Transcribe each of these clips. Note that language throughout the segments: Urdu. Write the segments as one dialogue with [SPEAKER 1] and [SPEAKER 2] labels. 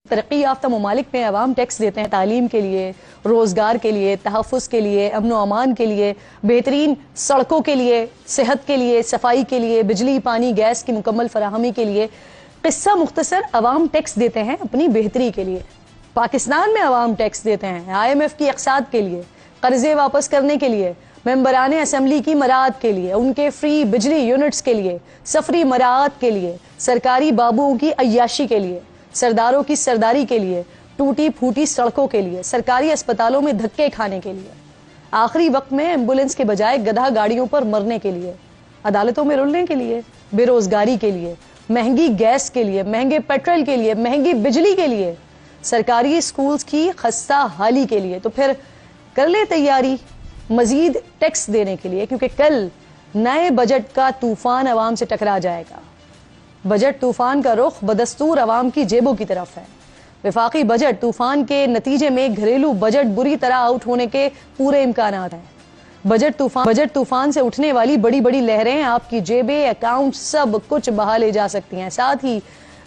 [SPEAKER 1] ترقی یافتہ ممالک میں عوام ٹیکس دیتے ہیں تعلیم کے لیے، روزگار کے لیے، تحفظ کے لیے، امن و امان کے لیے، بہترین سڑکوں کے لیے، صحت کے لیے، صفائی کے لیے، بجلی پانی گیس کی مکمل فراہمی کے لیے۔ قصہ مختصر، عوام ٹیکس دیتے ہیں اپنی بہتری کے لیے۔ پاکستان میں عوام ٹیکس دیتے ہیں IMF کی اقساط کے لیے، قرضے واپس کرنے کے لیے، ممبران اسمبلی کی مراعات کے لیے، ان کے فری بجلی یونٹس کے لیے، سفری مراعات کے لیے، سرکاری بابوؤں کی عیاشی کے لیے، سرداروں کی سرداری کے لیے، ٹوٹی پھوٹی سڑکوں کے لیے، سرکاری اسپتالوں میں دھکے کھانے کے لیے، آخری وقت میں ایمبولینس کے بجائے گدھا گاڑیوں پر مرنے کے لیے، عدالتوں میں رلنے کے لیے، بے روزگاری کے لیے، مہنگی گیس کے لیے، مہنگے پیٹرول کے لیے، مہنگی بجلی کے لیے، سرکاری سکولز کی خستہ حالی کے لیے۔ تو پھر کر لے تیاری مزید ٹیکس دینے کے لیے، کیونکہ کل نئے بجٹ کا طوفان عوام سے ٹکرا جائے گا۔ بجٹ طوفان کا رخ بدستور عوام کی جیبوں کی طرف ہے۔ وفاقی بجٹ طوفان کے نتیجے میں گھریلو بجٹ بری طرح آؤٹ ہونے کے پورے امکانات ہیں۔ بجٹ طوفان سے اٹھنے والی بڑی بڑی لہریں آپ کی جیبیں، اکاؤنٹ سب کچھ بہا لے جا سکتی ہیں۔ ساتھ ہی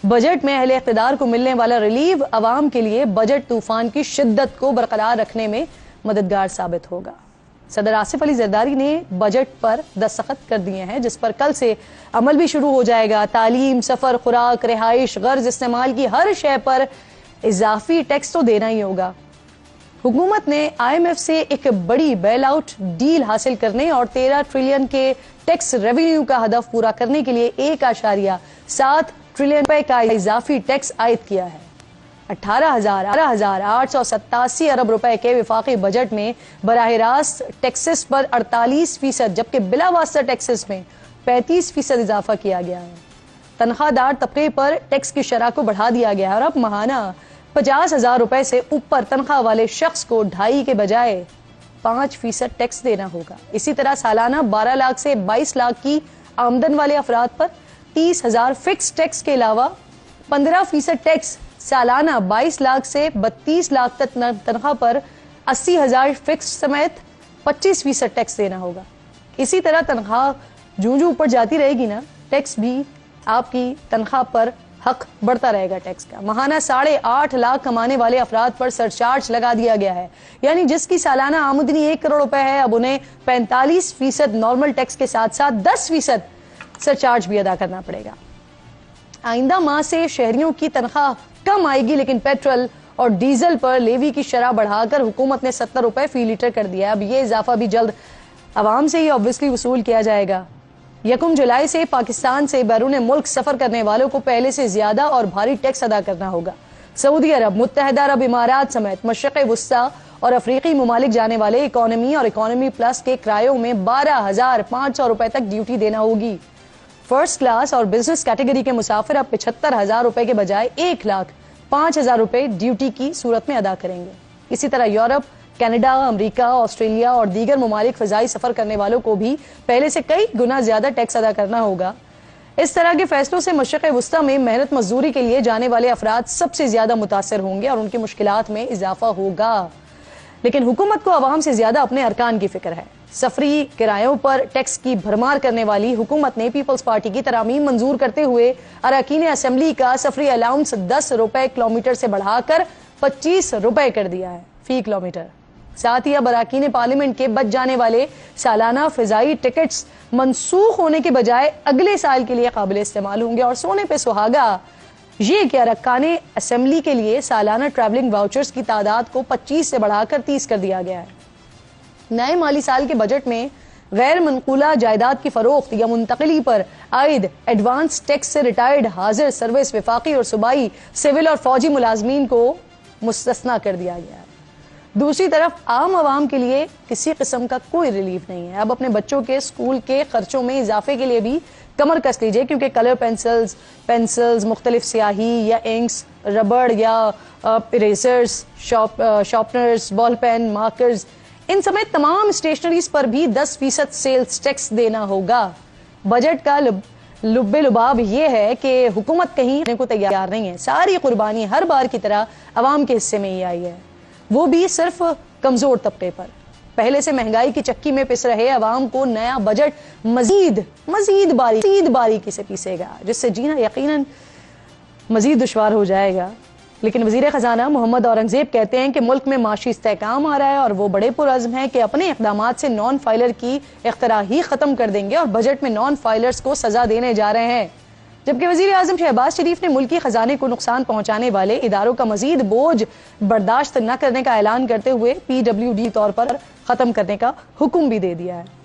[SPEAKER 1] بجٹ میں اہل اقتدار کو ملنے والا ریلیف عوام کے لیے بجٹ طوفان کی شدت کو برقرار رکھنے میں مددگار ثابت ہوگا۔ صدر آصف علی زرداری نے بجٹ پر دستخط کر دیے ہیں، جس پر کل سے عمل بھی شروع ہو جائے گا۔ تعلیم، سفر، خوراک، رہائش، غرض استعمال کی ہر شے پر اضافی ٹیکس تو دینا ہی ہوگا۔ حکومت نے IMF سے ایک بڑی بیل آؤٹ ڈیل حاصل کرنے اور 13 ٹریلین کے ٹیکس ریونیو کا ہدف پورا کرنے کے لیے 1.7 ٹریلین روپے کا اضافی ٹیکس عائد کیا ہے۔ 18,887 ارب روپے کے وفاقی بجٹ میں براہ راست ٹیکسز پر 48%، جبکہ بلا واسطہ ٹیکسز میں 35% اضافہ کیا گیا ہے۔ تنخواہ دار طبقے پر ٹیکس کی شرح کو بڑھا دیا گیا ہے اور اب ماہانہ 50,000 روپے سے اوپر تنخواہ والے شخص کو 2.5 کے بجائے 5% ٹیکس دینا ہوگا۔ اسی طرح سالانہ 12 لاکھ سے 22 لاکھ کی آمدن والے افراد پر 30,000 فکس ٹیکس کے علاوہ 15% ٹیکس، سالانہ 22 لاکھ سے 32 لاکھ تک تنخواہ پر 80,000 فکس سمیت 25% ٹیکس دینا ہوگا۔ اسی طرح تنخواہ جوں اوپر جاتی رہے گی نا، ٹیکس بھی آپ کی تنخواہ پر حق بڑھتا رہے گا ٹیکس کا۔ ماہانہ 8.5 لاکھ کمانے والے افراد پر سرچارج لگا دیا گیا ہے، یعنی جس کی سالانہ آمدنی 1 کروڑ روپے ہے، اب انہیں 45% نارمل ٹیکس کے ساتھ ساتھ 10% سرچارج بھی ادا کرنا پڑے گا۔ آئندہ ماہ سے شہریوں کی تنخواہ کم آئے گی، لیکن پیٹرول اور ڈیزل پر لیوی کی شرح بڑھا کر حکومت نے 70 روپے فی لیٹر کر دیا ہے۔ اب یہ اضافہ بھی جلد عوام سے ہی آبویسلی وصول کیا جائے گا۔ 1 جولائی سے پاکستان سے بیرون ملک سفر کرنے والوں کو پہلے سے زیادہ اور بھاری ٹیکس ادا کرنا ہوگا۔ سعودی عرب، متحدہ عرب امارات سمیت مشرق وسطی اور افریقی ممالک جانے والے اکانومی اور اکانومی پلس کے کرایوں میں 12,500 روپے تک ڈیوٹی دینا ہوگی۔ فرسٹ کلاس اور بزنس کیٹیگری کے مسافر اب 75,000 روپے کے بجائے 1,05,000 روپے ڈیوٹی کی صورت میں ادا کریں گے۔ اسی طرح یورپ، کینیڈا، امریکہ، آسٹریلیا اور دیگر ممالک فضائی سفر کرنے والوں کو بھی پہلے سے کئی گنا زیادہ ٹیکس ادا کرنا ہوگا۔ اس طرح کے فیصلوں سے مشرق وسطی میں محنت مزدوری کے لیے جانے والے افراد سب سے زیادہ متاثر ہوں گے اور ان کی مشکلات میں اضافہ ہوگا۔ لیکن حکومت کو عوام سے زیادہ اپنے ارکان کی فکر ہے۔ سفری کرایوں پر ٹیکس کی بھرمار کرنے والی حکومت نے پیپلز پارٹی کی ترامیم منظور کرتے ہوئے اراکین اسمبلی کا سفری الاؤنس 10 روپے کلومیٹر سے بڑھا کر 25 روپے کر دیا ہے فی کلومیٹر۔ ساتھ ہی اب اراکین پارلیمنٹ کے بچ جانے والے سالانہ فضائی ٹکٹس منسوخ ہونے کے بجائے اگلے سال کے لیے قابل استعمال ہوں گے۔ اور سونے پہ سہاگا یہ کہ ارکان اسمبلی کے لیے سالانہ ٹریولنگ واؤچرز کی تعداد کو 25 سے بڑھا کر 30 کر دیا گیا ہے۔ نئے مالی سال کے بجٹ میں غیر منقولہ جائیداد کی فروخت یا منتقلی پر عائد ایڈوانس ٹیکس سے ریٹائرڈ حاضر سروس وفاقی اور صوبائی سول اور فوجی ملازمین کو مستثنیٰ کر دیا گیا ہے۔ دوسری طرف عام عوام کے لیے کسی قسم کا کوئی ریلیف نہیں ہے۔ اب اپنے بچوں کے اسکول کے خرچوں میں اضافے کے لیے بھی کمر کس لیجئے، کیونکہ کلر پینسلز، مختلف سیاہی یا انکس، ربڑ یا اریزرز، شارپنرز، بال پین، مارکرز، ان سمیت تمام اسٹیشنریز پر بھی 10% سیلز ٹیکس دینا ہوگا۔ بجٹ کا لب لباب یہ ہے کہ حکومت کہیں کو تیار نہیں ہے۔ ساری قربانی ہر بار کی طرح عوام کے حصے میں ہی آئی ہے، وہ بھی صرف کمزور طبقے پر۔ پہلے سے مہنگائی کی چکی میں پس رہے عوام کو نیا بجٹ مزید باریکی سے پیسے گا، جس سے جینا یقیناً مزید دشوار ہو جائے گا۔ لیکن وزیر خزانہ محمد اورنگزیب کہتے ہیں کہ ملک میں معاشی استحکام آ رہا ہے اور وہ بڑے پرعزم ہیں کہ اپنے اقدامات سے نان فائلر کی اختراع ہی ختم کر دیں گے اور بجٹ میں نان فائلرز کو سزا دینے جا رہے ہیں. جبکہ وزیر اعظم شہباز شریف نے ملکی خزانے کو نقصان پہنچانے والے اداروں کا مزید بوجھ برداشت نہ کرنے کا اعلان کرتے ہوئے PWD طور پر ختم کرنے کا حکم بھی دے دیا ہے.